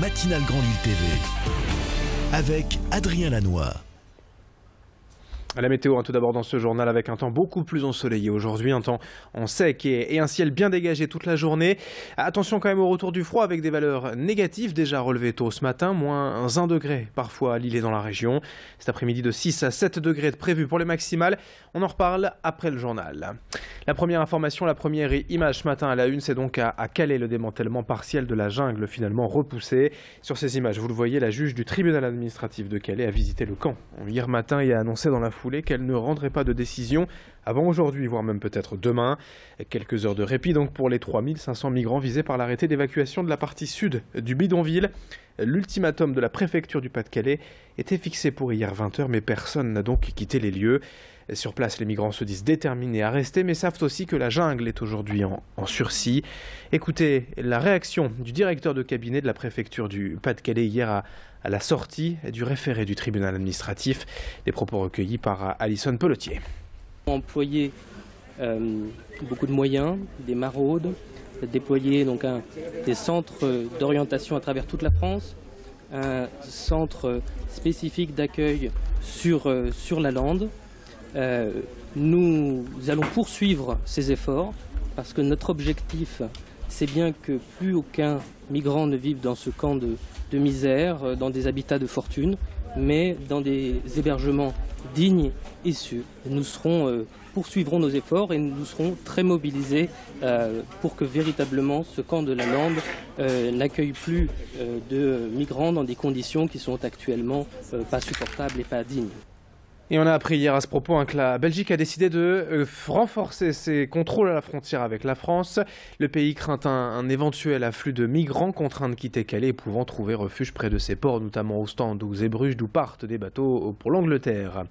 matinale Grand Lille TV avec Adrien Lanois. La météo, tout d'abord dans ce journal avec un temps beaucoup plus ensoleillé aujourd'hui, un temps en sec et un ciel bien dégagé toute la journée. Attention quand même au retour du froid avec des valeurs négatives déjà relevées tôt ce matin, moins 1 degré parfois à Lille et dans la région. Cet après-midi de 6 à 7 degrés de prévu pour les maximales. On en reparle après le journal. La première information, la première image ce matin à la une, c'est donc à Calais le démantèlement partiel de la jungle finalement repoussé. Sur ces images, vous le voyez, la juge du tribunal administratif de Calais a visité le camp hier matin et a annoncé dans la foulée qu'elle ne rendrait pas de décision avant aujourd'hui, voire même peut-être demain. Quelques heures de répit donc pour les 3500 migrants visés par l'arrêté d'évacuation de la partie sud du bidonville. L'ultimatum de la préfecture du Pas-de-Calais était fixé pour hier 20h, mais personne n'a donc quitté les lieux. Sur place, les migrants se disent déterminés à rester, mais savent aussi que la jungle est aujourd'hui en sursis. Écoutez la réaction du directeur de cabinet de la préfecture du Pas-de-Calais hier à la sortie du référé du tribunal administratif. Des propos recueillis par Alison Pelletier. Employer beaucoup de moyens, des maraudes, déployer donc des centres d'orientation à travers toute la France, un centre spécifique d'accueil sur la lande. Nous allons poursuivre ces efforts parce que notre objectif, c'est bien que plus aucun migrant ne vive dans ce camp de misère, dans des habitats de fortune, mais dans des hébergements dignes et sûrs. Nous poursuivrons nos efforts et nous serons très mobilisés pour que véritablement ce camp de la Lande n'accueille plus de migrants dans des conditions qui sont actuellement pas supportables et pas dignes. Et on a appris hier à ce propos que la Belgique a décidé de renforcer ses contrôles à la frontière avec la France. Le pays craint un éventuel afflux de migrants contraints de quitter Calais et pouvant trouver refuge près de ses ports, notamment Ostende ou Zeebrugge, d'où partent des bateaux pour l'Angleterre.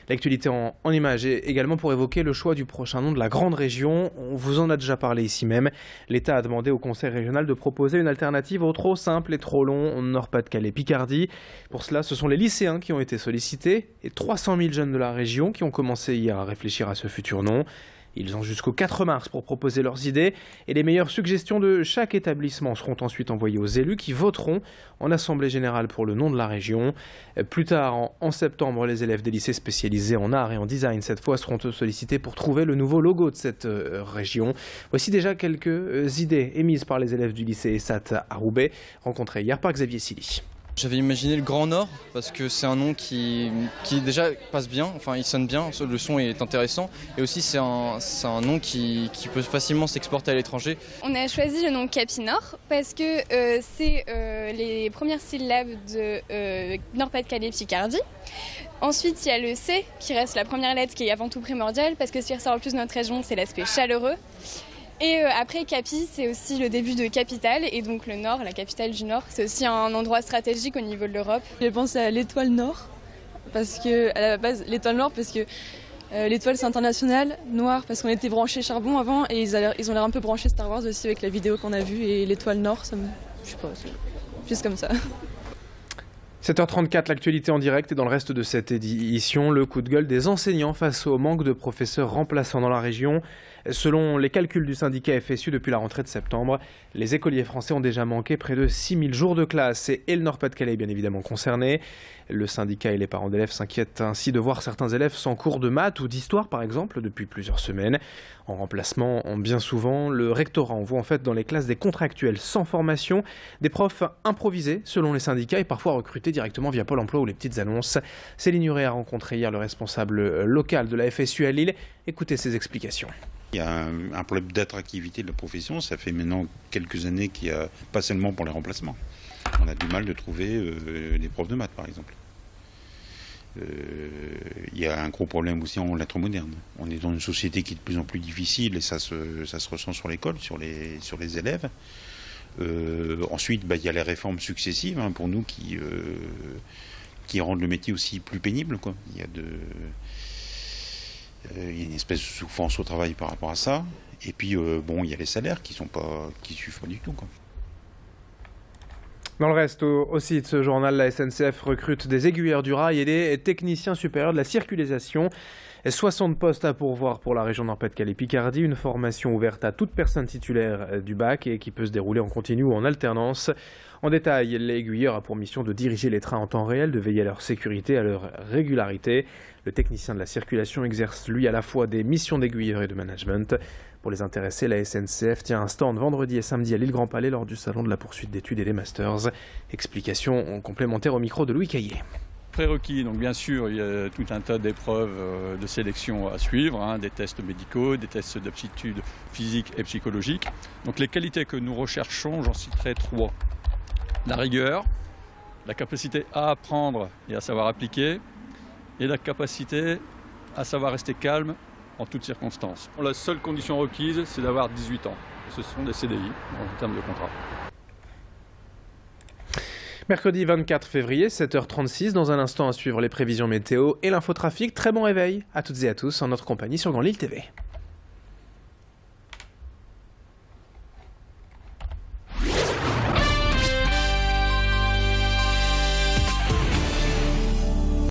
L'actualité en images est également pour évoquer le choix du prochain nom de la grande région. On vous en a déjà parlé ici même. L'État a demandé au Conseil régional de proposer une alternative au trop simple et trop long Nord-Pas-de-Calais-Picardie. Pour cela, ce sont les lycéens qui ont été sollicités et 300 000 jeunes de la région qui ont commencé hier à réfléchir à ce futur nom. Ils ont jusqu'au 4 mars pour proposer leurs idées et les meilleures suggestions de chaque établissement seront ensuite envoyées aux élus qui voteront en assemblée générale pour le nom de la région. Plus tard, en septembre, les élèves des lycées spécialisés en art et en design cette fois seront sollicités pour trouver le nouveau logo de cette région. Voici déjà quelques idées émises par les élèves du lycée ESAT à Roubaix, rencontrés hier par Xavier Silly. J'avais imaginé le Grand Nord parce que c'est un nom qui déjà passe bien, enfin il sonne bien, le son est intéressant et aussi c'est un nom qui peut facilement s'exporter à l'étranger. On a choisi le nom Capinord parce que c'est les premières syllabes de Nord-Pas-de-Calais-Picardie. Ensuite il y a le C qui reste la première lettre qui est avant tout primordiale parce que ce qui ressort le plus de notre région c'est l'aspect chaleureux. Et après Capi, c'est aussi le début de capitale et donc le Nord, la capitale du Nord, c'est aussi un endroit stratégique au niveau de l'Europe. J'ai pensé à l'étoile Nord, parce que à la base l'étoile Nord parce que l'étoile c'est international, Noir parce qu'on était branchés charbon avant et ils ont l'air un peu branchés Star Wars aussi avec la vidéo qu'on a vue et l'étoile Nord, je sais pas, c'est juste comme ça. 7h34, l'actualité en direct et dans le reste de cette édition, le coup de gueule des enseignants face au manque de professeurs remplaçants dans la région. Selon les calculs du syndicat FSU depuis la rentrée de septembre, les écoliers français ont déjà manqué près de 6000 jours de classe et le Nord-Pas-de-Calais est bien évidemment concerné. Le syndicat et les parents d'élèves s'inquiètent ainsi de voir certains élèves sans cours de maths ou d'histoire par exemple depuis plusieurs semaines. En remplacement, bien souvent, le rectorat envoie en fait dans les classes des contractuels sans formation, des profs improvisés selon les syndicats et parfois recrutés directement via Pôle emploi ou les petites annonces. Céline Huret a rencontré hier le responsable local de la FSU à Lille. Écoutez ses explications. Il y a un problème d'attractivité de la profession, ça fait maintenant quelques années qu'il n'y a pas seulement pour les remplacements. On a du mal de trouver des profs de maths par exemple. Il y a un gros problème aussi en lettres modernes. On est dans une société qui est de plus en plus difficile et ça se ressent sur l'école, sur les élèves. Ensuite, il y a les réformes successives pour nous qui rendent le métier aussi plus pénible, quoi. Il y a une espèce de souffrance au travail par rapport à ça. Et puis, il y a les salaires qui suivent pas du tout, quoi. Dans le reste aussi de ce journal, la SNCF recrute des aiguilleurs du rail et des techniciens supérieurs de la circulation. 60 postes à pourvoir pour la région Nord-Pas-de-Calais-Picardie, une formation ouverte à toute personne titulaire du bac et qui peut se dérouler en continu ou en alternance. En détail, l'aiguilleur a pour mission de diriger les trains en temps réel, de veiller à leur sécurité, à leur régularité. Le technicien de la circulation exerce, lui, à la fois des missions d'aiguilleur et de management. Pour les intéressés, la SNCF tient un stand vendredi et samedi à l'île Grand Palais lors du salon de la poursuite d'études et des masters. Explication complémentaire au micro de Louis Caillé. Prérequis, donc bien sûr, il y a tout un tas d'épreuves de sélection à suivre, des tests médicaux, des tests d'aptitude physique et psychologique. Donc les qualités que nous recherchons, j'en citerai 3. La rigueur, la capacité à apprendre et à savoir appliquer, et la capacité à savoir rester calme en toutes circonstances. La seule condition requise, c'est d'avoir 18 ans. Ce sont des CDI en termes de contrat. Mercredi 24 février, 7h36, dans un instant à suivre les prévisions météo et l'infotrafic. Très bon réveil à toutes et à tous en notre compagnie sur Grand Lille TV.